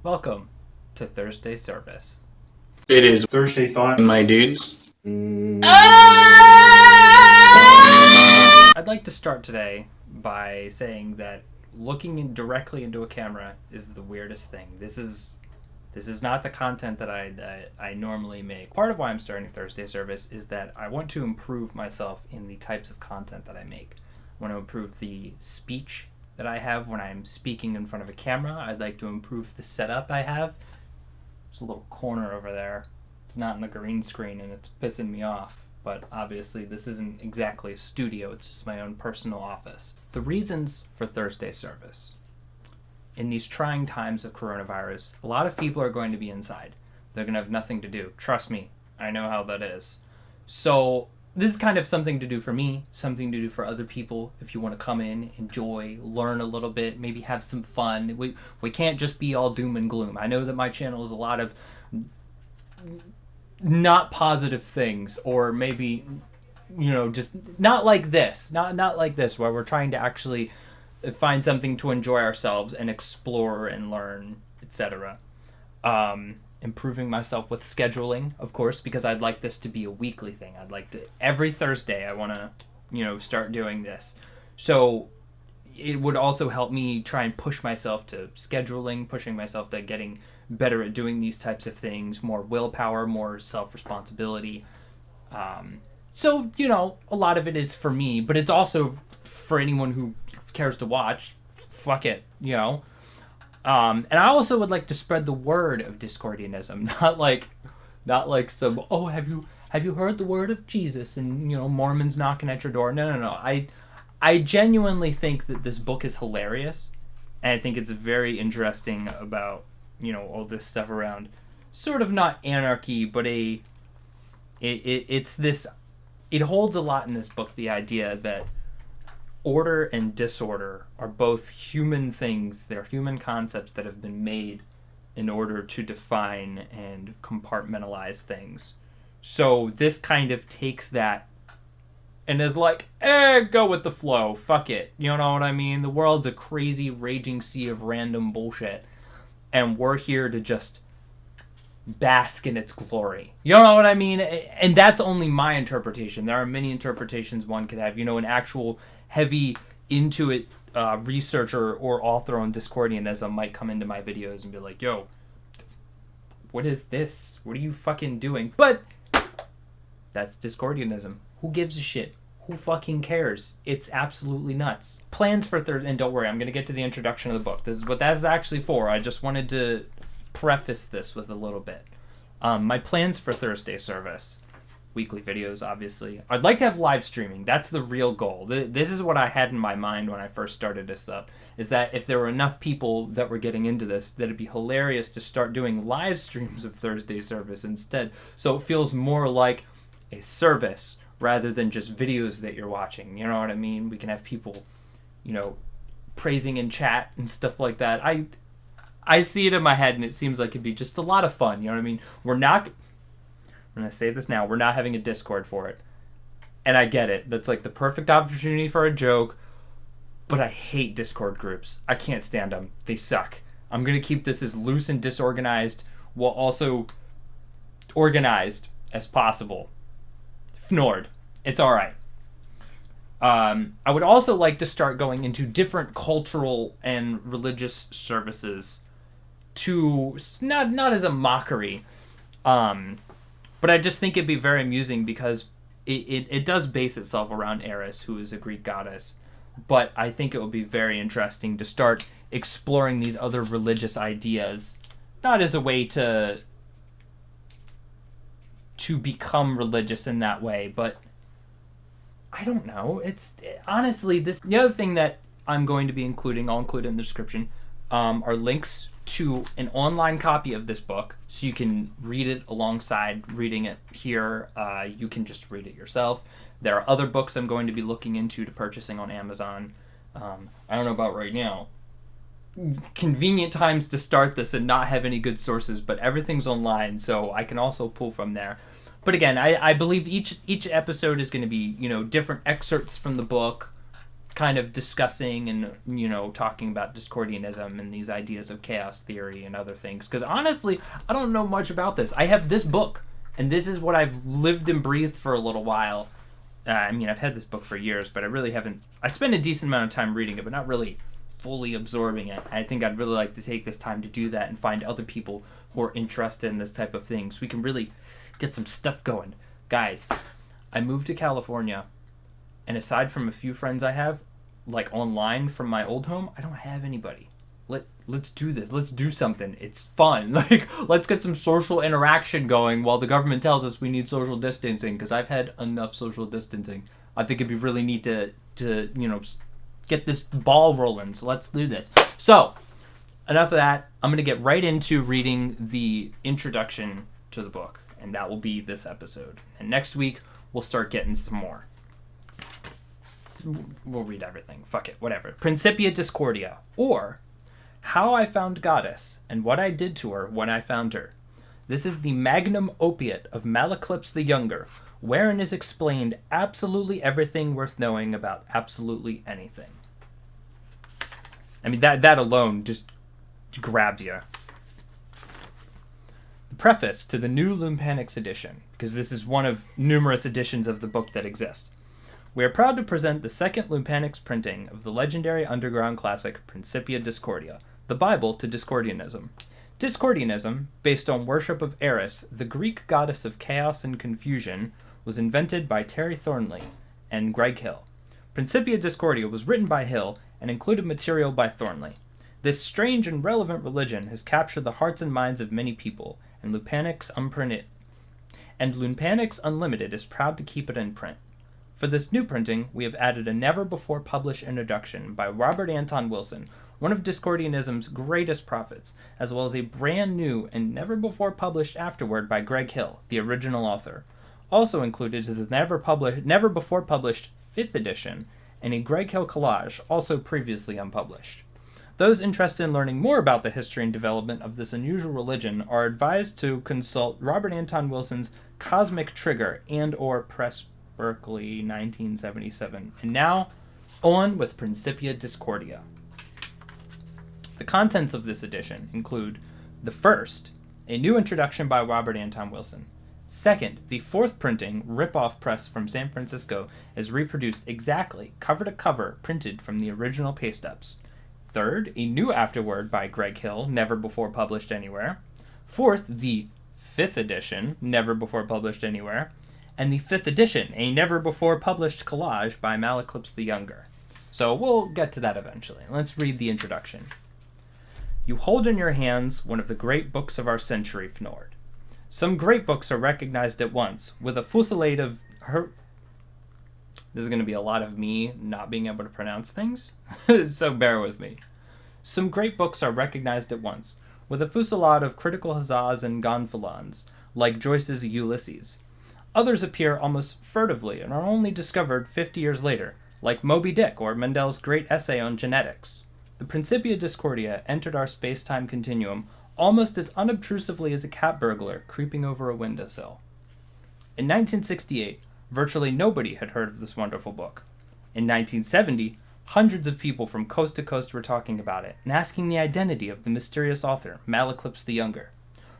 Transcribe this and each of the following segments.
Welcome to Thursday Service. It is Thursday Thought, my dudes. I'd like to start today by saying that looking directly into a camera is the weirdest thing. This is not the content that I normally make. Part of why I'm starting Thursday Service is that I want to improve myself in the types of content that I make. I want to improve the speech that I have when I'm speaking in front of a camera. I'd like to improve the setup I have. There's a little corner over there. It's not in the green screen and it's pissing me off. But obviously this isn't exactly a studio, it's just my own personal office. The reasons for Thursday Service. In these trying times of coronavirus, a lot of people are going to be inside. They're going to have nothing to do. Trust me, I know how that is. So this is kind of something to do for me, something to do for other people. If you want to come in, enjoy, learn a little bit, maybe have some fun. We can't just be all doom and gloom. I know that my channel is a lot of not positive things, or maybe, just not like this. Not like this, where we're trying to actually find something to enjoy ourselves and explore and learn, etc. Improving myself with scheduling, of course, because I'd like this to be a weekly thing. I'd like to, every Thursday I want to, start doing this. So it would also help me try and push myself to scheduling, pushing myself to getting better at doing these types of things, more willpower, more self-responsibility. So, a lot of it is for me, but it's also for anyone who cares to watch. Fuck it, And I also would like to spread the word of Discordianism, not like some, have you heard the word of Jesus and, Mormons knocking at your door. No. I genuinely think that this book is hilarious, and I think it's very interesting about, all this stuff around sort of not anarchy, but it's this, it holds a lot in this book, the idea that order and disorder are both human things. They're human concepts that have been made in order to define and compartmentalize things. So this kind of takes that and is like, go with the flow. Fuck it. You know what I mean? The world's a crazy, raging sea of random bullshit. And we're here to just bask in its glory. You know what I mean? And that's only my interpretation. There are many interpretations one could have. An actual heavy into it researcher or author on Discordianism might come into my videos and be like, yo, what is this? What are you fucking doing? But that's Discordianism. Who gives a shit? Who fucking cares? It's absolutely nuts. Plans for Thursday, and don't worry, I'm going to get to the introduction of the book. This is what that's actually for. I just wanted to preface this with a little bit. My plans for Thursday Service. Weekly videos, obviously. I'd like to have live streaming. That's the real goal. This is what I had in my mind when I first started this up, is that if there were enough people that were getting into this, that it'd be hilarious to start doing live streams of Thursday Service instead. So it feels more like a service rather than just videos that you're watching. You know what I mean? We can have people, praising in chat and stuff like that. I see it in my head and it seems like it'd be just a lot of fun. You know what I mean? I'm going to say this now, we're not having a Discord for it. And I get it. That's like the perfect opportunity for a joke. But I hate Discord groups. I can't stand them. They suck. I'm going to keep this as loose and disorganized while also organized as possible. Fnord. It's alright. I would also like to start going into different cultural and religious services to, not as a mockery, but I just think it'd be very amusing because it does base itself around Eris, who is a Greek goddess. But I think it would be very interesting to start exploring these other religious ideas, not as a way to become religious in that way, but I don't know. It's honestly the other thing that I'm going to be including, I'll include in the description, are links to an online copy of this book, so you can read it alongside reading it here. You can just read it yourself. There are other books I'm going to be looking into to purchasing on Amazon. I don't know about right now. Convenient times to start this and not have any good sources, but everything's online, so I can also pull from there. But again, I believe each episode is going to be, different excerpts from the book, kind of discussing and, talking about Discordianism and these ideas of chaos theory and other things. Because honestly, I don't know much about this. I have this book, and this is what I've lived and breathed for a little while. I've had this book for years, but I really haven't... I spent a decent amount of time reading it, but not really fully absorbing it. I think I'd really like to take this time to do that and find other people who are interested in this type of thing so we can really get some stuff going. Guys, I moved to California, and aside from a few friends I have, like online from my old home, I don't have anybody. Let's do this. Let's do something. It's fun. Let's get some social interaction going while the government tells us we need social distancing, because I've had enough social distancing. I think it'd be really neat to get this ball rolling. So let's do this. So, enough of that. I'm going to get right into reading the introduction to the book, and that will be this episode. And next week, we'll start getting some more. We'll read everything. Fuck it. Whatever. Principia Discordia, or How I Found Goddess and What I Did to Her When I Found Her. This is the magnum opiate of Malaclypse the Younger, wherein is explained absolutely everything worth knowing about absolutely anything. I mean, that alone just grabs you. The preface to the new Lumpanics edition, because this is one of numerous editions of the book that exist. We are proud to present the second Lumpanics printing of the legendary underground classic Principia Discordia, the Bible to Discordianism. Discordianism, based on worship of Eris, the Greek goddess of chaos and confusion, was invented by Terry Thornley and Greg Hill. Principia Discordia was written by Hill and included material by Thornley. This strange and relevant religion has captured the hearts and minds of many people, and Lumpanics Unlimited is proud to keep it in print. For this new printing, we have added a never-before-published introduction by Robert Anton Wilson, one of Discordianism's greatest prophets, as well as a brand new and never-before-published afterword by Greg Hill, the original author. Also included is the never-before-published 5th edition and a Greg Hill collage, also previously unpublished. Those interested in learning more about the history and development of this unusual religion are advised to consult Robert Anton Wilson's Cosmic Trigger and/or Press Berkeley 1977. And now, on with Principia Discordia. The contents of this edition include the first, a new introduction by Robert Anton Wilson. Second, the 4th printing, rip-off press from San Francisco, is reproduced exactly, cover to cover, printed from the original paste-ups. Third, a new afterword by Greg Hill, never before published anywhere. Fourth, the 5th edition, never before published anywhere. And the 5th edition, a never-before-published collage by Malaclypse the Younger. So we'll get to that eventually. Let's read the introduction. You hold in your hands one of the great books of our century, Fnord. Some great books are recognized at once, with a fusillade of her... This is going to be a lot of me not being able to pronounce things, so bear with me. Some great books are recognized at once, with a fusillade of critical huzzas and gonfalons, like Joyce's Ulysses. Others appear almost furtively and are only discovered 50 years later, like Moby Dick or Mendel's great essay on genetics. The Principia Discordia entered our space-time continuum almost as unobtrusively as a cat burglar creeping over a windowsill. In 1968, virtually nobody had heard of this wonderful book. In 1970, hundreds of people from coast to coast were talking about it and asking the identity of the mysterious author, Malaclypse the Younger.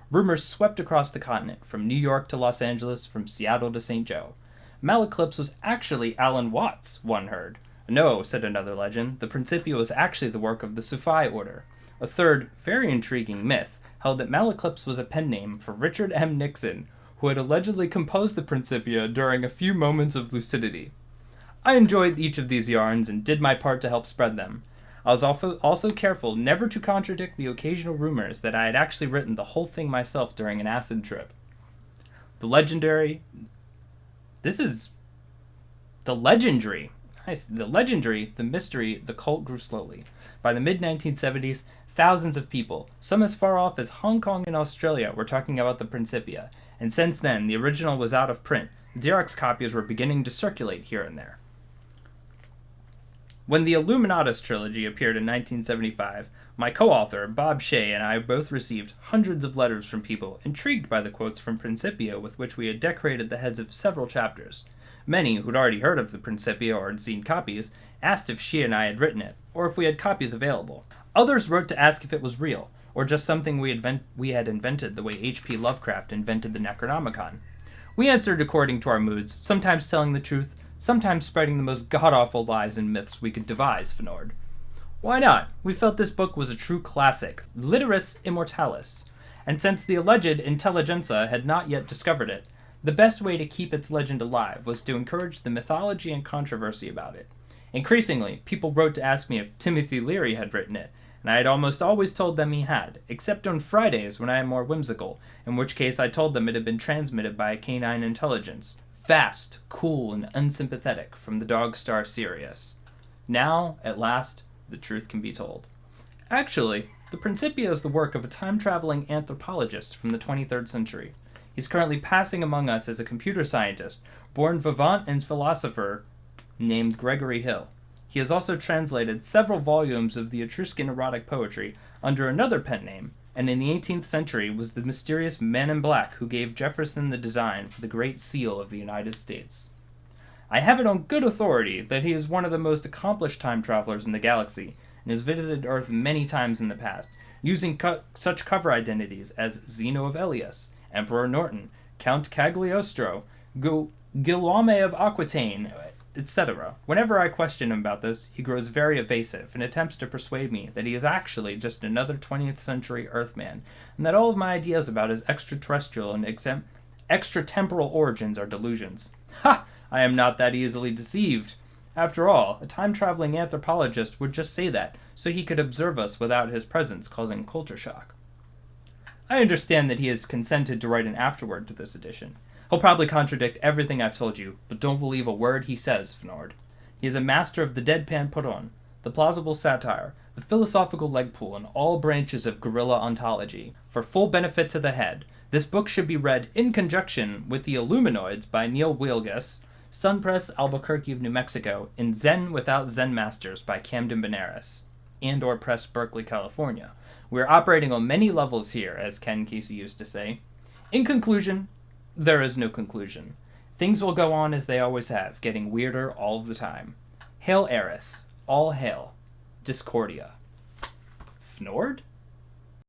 Rumors swept across the continent, from New York to Los Angeles, from Seattle to St. Joe. Malaclypse was actually Alan Watts, one heard. No, said another legend, the Principia was actually the work of the Sufi order. A third, very intriguing myth held that Malaclypse was a pen name for Richard M. Nixon, who had allegedly composed the Principia during a few moments of lucidity. I enjoyed each of these yarns and did my part to help spread them. I was also careful never to contradict the occasional rumors that I had actually written the whole thing myself during an acid trip. The legendary, the mystery, the cult grew slowly. By the mid-1970s, thousands of people, some as far off as Hong Kong and Australia, were talking about the Principia, and since then, the original was out of print. Xerox copies were beginning to circulate here and there. When the Illuminatus trilogy appeared in 1975, my co-author, Bob Shea, and I both received hundreds of letters from people intrigued by the quotes from Principia with which we had decorated the heads of several chapters. Many, who'd already heard of the Principia or had seen copies, asked if she and I had written it, or if we had copies available. Others wrote to ask if it was real, or just something we had invented the way H.P. Lovecraft invented the Necronomicon. We answered according to our moods, sometimes telling the truth, sometimes spreading the most god-awful lies and myths we could devise, Fnord. Why not? We felt this book was a true classic, literis immortalis, and since the alleged intelligentsia had not yet discovered it, the best way to keep its legend alive was to encourage the mythology and controversy about it. Increasingly, people wrote to ask me if Timothy Leary had written it, and I had almost always told them he had, except on Fridays when I am more whimsical, in which case I told them it had been transmitted by a canine intelligence, fast, cool, and unsympathetic from the dog star Sirius. Now, at last, the truth can be told. Actually, the Principia is the work of a time-traveling anthropologist from the 23rd century. He's currently passing among us as a computer scientist, born vivant and philosopher, named Gregory Hill. He has also translated several volumes of the Etruscan erotic poetry under another pen name, and in the 18th century was the mysterious man in black who gave Jefferson the design for the Great Seal of the United States. I have it on good authority that he is one of the most accomplished time travelers in the galaxy, and has visited Earth many times in the past, using such cover identities as Zeno of Elias, Emperor Norton, Count Cagliostro, Guillaume of Aquitaine, etc. Whenever I question him about this, he grows very evasive and attempts to persuade me that he is actually just another 20th century Earthman, and that all of my ideas about his extraterrestrial and extratemporal origins are delusions. Ha! I am not that easily deceived. After all, a time-traveling anthropologist would just say that, so he could observe us without his presence causing culture shock. I understand that he has consented to write an afterword to this edition. He'll probably contradict everything I've told you, but don't believe a word he says, Fnord. He is a master of the deadpan put-on, the plausible satire, the philosophical leg pull, and all branches of guerrilla ontology. For full benefit to the head, this book should be read in conjunction with The Illuminoids by Neil Wielgus, Sunpress Albuquerque of New Mexico, and Zen Without Zen Masters by Camden Benares, and or Press Berkeley, California. We're operating on many levels here, as Ken Kesey used to say. In conclusion, there is no conclusion. Things will go on as they always have, getting weirder all the time. Hail Eris. All hail. Discordia. Fnord?